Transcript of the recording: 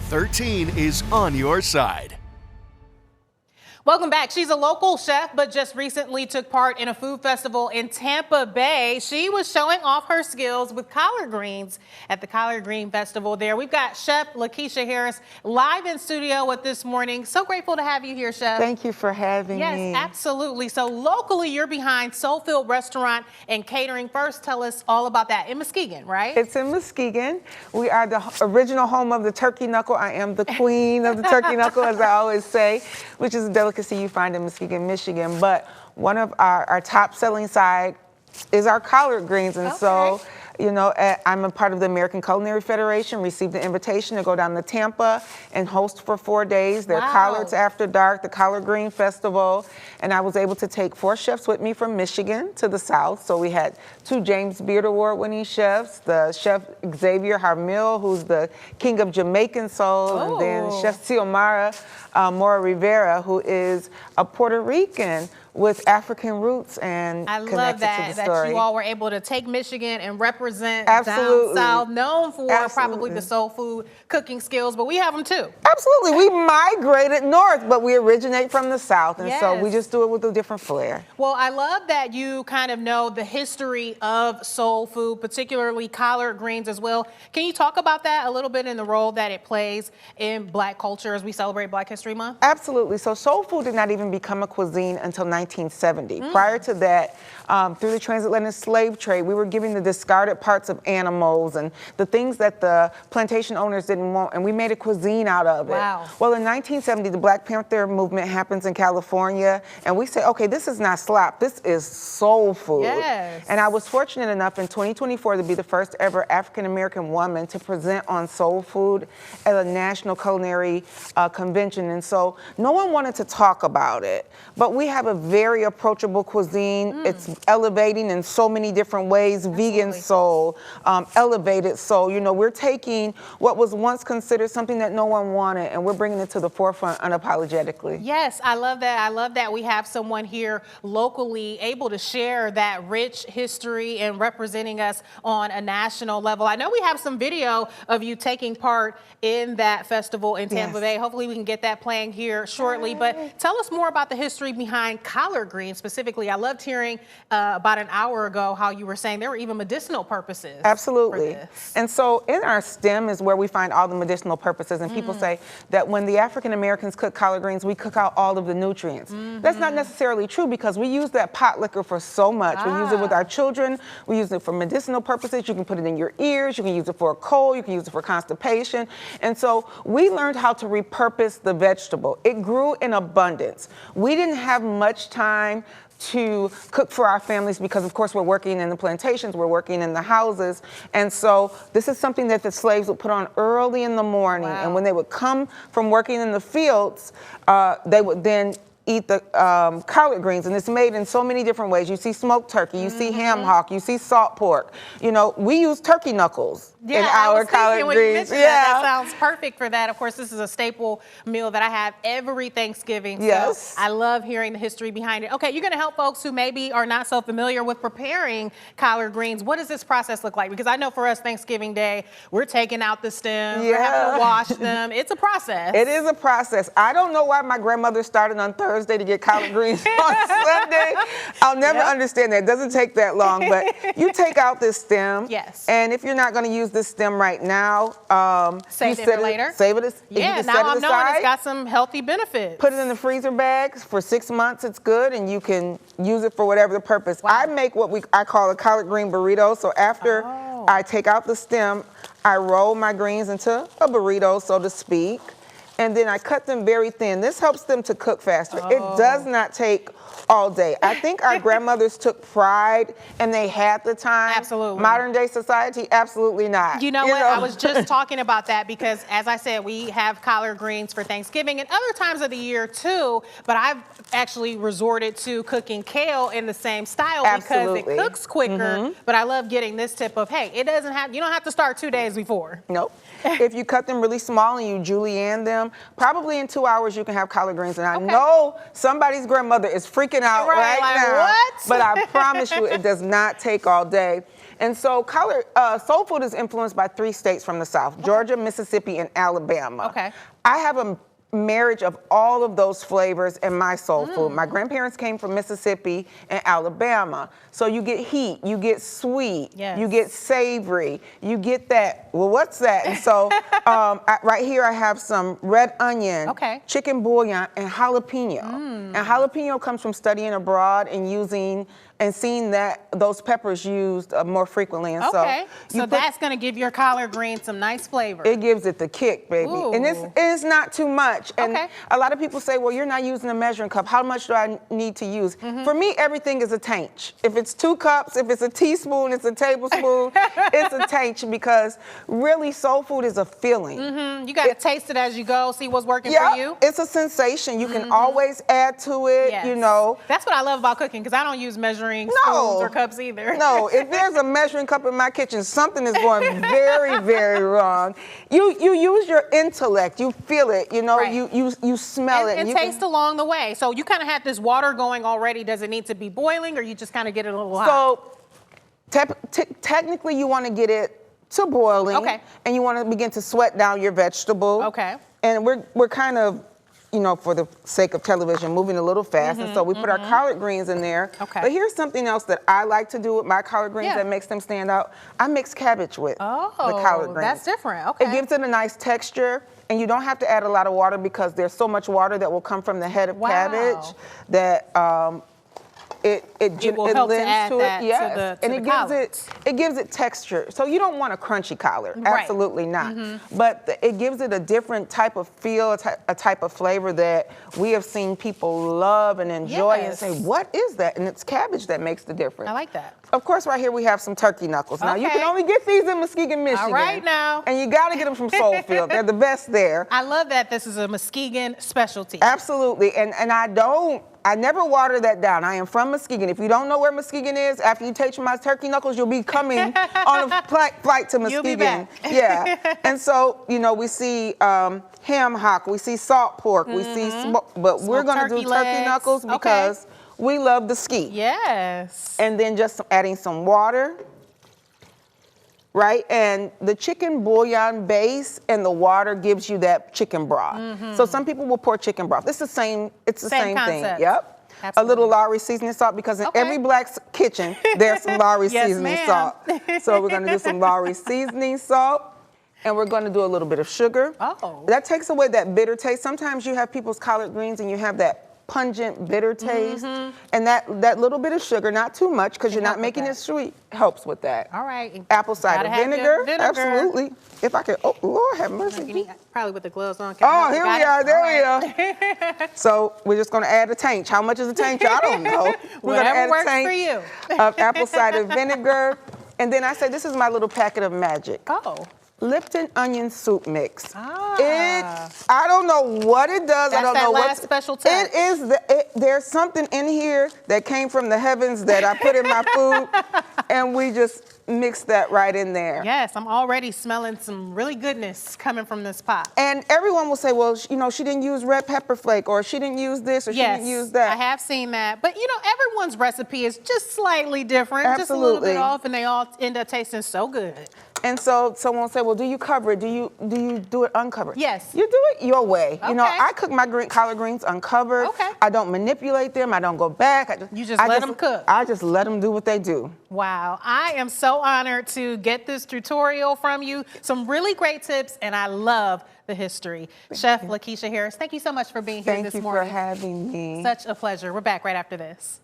13 is on your side. Welcome back. She's a local chef, but just recently took part in a food festival in Tampa Bay. She was showing off her skills with collard greens at the Collard Green Festival there. We've got Chef Lakeisha Harris live in studio with this morning. So grateful to have you here, Chef. Thank you for having me. Yes, absolutely. So locally, you're behind Soulfield Restaurant and Catering. First, tell us all about that. In Muskegon, right? It's in Muskegon. We are the original home of the turkey knuckle. I am the queen of the turkey knuckle, as I always say, which is a delicacy you find in Muskegon, Michigan. But one of our top selling side is our collard greens. And so, you know, I'm a part of the American Culinary Federation, received an invitation to go down to Tampa and host for 4 days their Collards After Dark, the Collard Green Festival. And I was able to take 4 chefs with me from Michigan to the South. So we had 2 James Beard Award winning chefs, the chef Xavier Harmil, who's the king of Jamaican soul, and then Chef Xiomara Mora Rivera, who is a Puerto Rican with African roots and I love that you all were able to take Michigan and represent down south, known for probably the soul food cooking skills, but we have them too. Absolutely. We migrated north, but we originate from the south, and so we just do it with a different flair. Well, I love that you kind of know the history of soul food, particularly collard greens as well. Can you talk about that a little bit in the role that it plays in Black culture as we celebrate Black History Month? Absolutely. So soul food did not even become a cuisine until 1970. Prior to that, through the transatlantic slave trade, we were giving the discarded parts of animals and the things that the plantation owners didn't want, and we made a cuisine out of it. Well, in 1970, the Black Panther movement happens in California, and we say, okay, this is not slop, this is soul food. And I was fortunate enough in 2024 to be the first ever African-American woman to present on soul food at a national culinary convention. And so no one wanted to talk about it, but we have a very approachable cuisine. It's elevating in so many different ways. Vegan soul, elevated soul. You know, we're taking what was once considered something that no one wanted, and we're bringing it to the forefront unapologetically. Yes, I love that. I love that we have someone here locally able to share that rich history and representing us on a national level. I know we have some video of you taking part in that festival in Tampa Bay. Hopefully we can get that playing here shortly. But tell us more about the history behind collard greens specifically. I loved hearing about an hour ago how you were saying there were even medicinal purposes. Absolutely. And so in our stem is where we find all the medicinal purposes. And people say that when the African Americans cook collard greens, we cook out all of the nutrients. That's not necessarily true, because we use that pot liquor for so much. We use it with our children. We use it for medicinal purposes. You can put it in your ears. You can use it for a cold. You can use it for constipation. And so we learned how to repurpose the vegetable. It grew in abundance. We didn't have much time to cook for our families because, of course, we're working in the plantations, we're working in the houses. And so this is something that the slaves would put on early in the morning. And when they would come from working in the fields, they would then eat the collard greens, and it's made in so many different ways. You see smoked turkey, you see ham hock, you see salt pork. You know, we use turkey knuckles in our collard greens. That sounds perfect for that. Of course, this is a staple meal that I have every Thanksgiving. So I love hearing the history behind it. Okay, you're gonna help folks who maybe are not so familiar with preparing collard greens. What does this process look like? Because I know for us, Thanksgiving Day, we're taking out the stems, we're having to wash them. It's a process. It is a process. I don't know why my grandmother started on Thursday to get collard greens on Sunday. I'll never understand that. It doesn't take that long, but you take out this stem. And if you're not going to use this stem right now, save it for later. Save it. Yeah, now I'm knowing it's got some healthy benefits. Put it in the freezer bags for 6 months. It's good, and you can use it for whatever the purpose. I make what I call a collard green burrito. So after I take out the stem, I roll my greens into a burrito, so to speak. And then I cut them very thin. This helps them to cook faster. It does not take all day. I think our grandmothers took pride and they had the time. Absolutely. Modern day society, absolutely not. You know what? I was just talking about that because, as I said, we have collard greens for Thanksgiving and other times of the year too, but I've actually resorted to cooking kale in the same style because it cooks quicker. But I love getting this tip of, hey, you don't have to start 2 days before. Nope. If you cut them really small and you julienne them, probably in 2 hours you can have collard greens. And I know somebody's grandmother is freaking out right now. What? But I promise you, it does not take all day. And so soul food is influenced by 3 states from the South, Georgia, Mississippi, and Alabama. Okay. I have a marriage of all of those flavors in my soul food. My grandparents came from Mississippi and Alabama. So you get heat, you get sweet, you get savory, you get that, well, what's that? And so right here I have some red onion, chicken bouillon, and jalapeno. And jalapeno comes from studying abroad and seeing that those peppers used more frequently. And so that's gonna give your collard green some nice flavor. It gives it the kick, baby. Ooh. And it's not too much. And a lot of people say, well, you're not using a measuring cup. How much do I need to use? For me, everything is a tainch. If it's 2 cups, if it's a teaspoon, it's a tablespoon, it's a tainch, because really soul food is a feeling. You gotta taste it as you go, see what's working for you. It's a sensation. You can always add to it, you know. That's what I love about cooking, because I don't use measuring spoons or cups either. No, if there's a measuring cup in my kitchen, something is going very, very wrong. You use your intellect, you feel it, you know, you smell it. And taste along the way. So you kind of have this water going already. Does it need to be boiling, or you just kind of get it a little hot? So technically you want to get it to boiling, and you want to begin to sweat down your vegetable. And we're kind of, you know, for the sake of television, moving a little fast, and so we put our collard greens in there. But here's something else that I like to do with my collard greens that makes them stand out. I mix cabbage with the collard greens. That's different. It gives it a nice texture, and you don't have to add a lot of water, because there's so much water that will come from the head of cabbage that it will help to add to that it. to the it gives it texture. So you don't want a crunchy collard, absolutely not. But it gives it a different type of feel, a type of flavor that we have seen people love and enjoy and say, what is that? And it's cabbage that makes the difference. I like that. Of course, right here we have some turkey knuckles. Now you can only get these in Muskegon, Michigan. All right now. And you got to get them from Soulfield. They're the best there. I love that this is a Muskegon specialty. Absolutely, and I never water that down. I am from Muskegon. If you don't know where Muskegon is, after you taste my turkey knuckles, you'll be coming on a flight to Muskegon. You'll be back. Yeah. And so, you know, we see ham hock, we see salt pork, we see but we're going to do turkey knuckles because we love the ski. Yes. And then just adding some water. Right, and the chicken bouillon base and the water gives you that chicken broth. So some people will pour chicken broth. It's the same thing. Yep. Absolutely. A little Lowry seasoning salt, because in every black kitchen there's some Lowry seasoning salt. So we're gonna do some Lowry seasoning salt, and we're gonna do a little bit of sugar. That takes away that bitter taste. Sometimes you have people's collard greens and you have that pungent, bitter taste, and that little bit of sugar, not too much, because you're not making it sweet, helps with that. All right. Apple cider vinegar, absolutely. If I could, oh Lord have mercy. Probably with the gloves on. Oh, here we are, there we are. So we're just gonna add a tank. How much is a tank? I don't know. We're gonna add a tank of apple cider vinegar, and then I say this is my little packet of magic. Lipton onion soup mix. I don't know what it does. I don't know what special touch. It is. There's something in here that came from the heavens that I put in my food, and we just mix that right in there. Yes, I'm already smelling some really goodness coming from this pot. And everyone will say, well, you know, she didn't use red pepper flake, or she didn't use this, or she didn't use that. I have seen that. But, you know, everyone's recipe is just slightly different, Absolutely. just a little bit off, and they all end up tasting so good. And so someone will say, well, do you cover it? Do you do it uncovered? Yes. You do it your way. You know, I cook my collard greens uncovered. I don't manipulate them. I don't go back. You just let them cook. I just let them do what they do. Wow. I am so honored to get this tutorial from you. Some really great tips, and I love the history. Chef Lakeisha Harris, thank you so much for being here this morning. Thank you for having me. Such a pleasure. We're back right after this.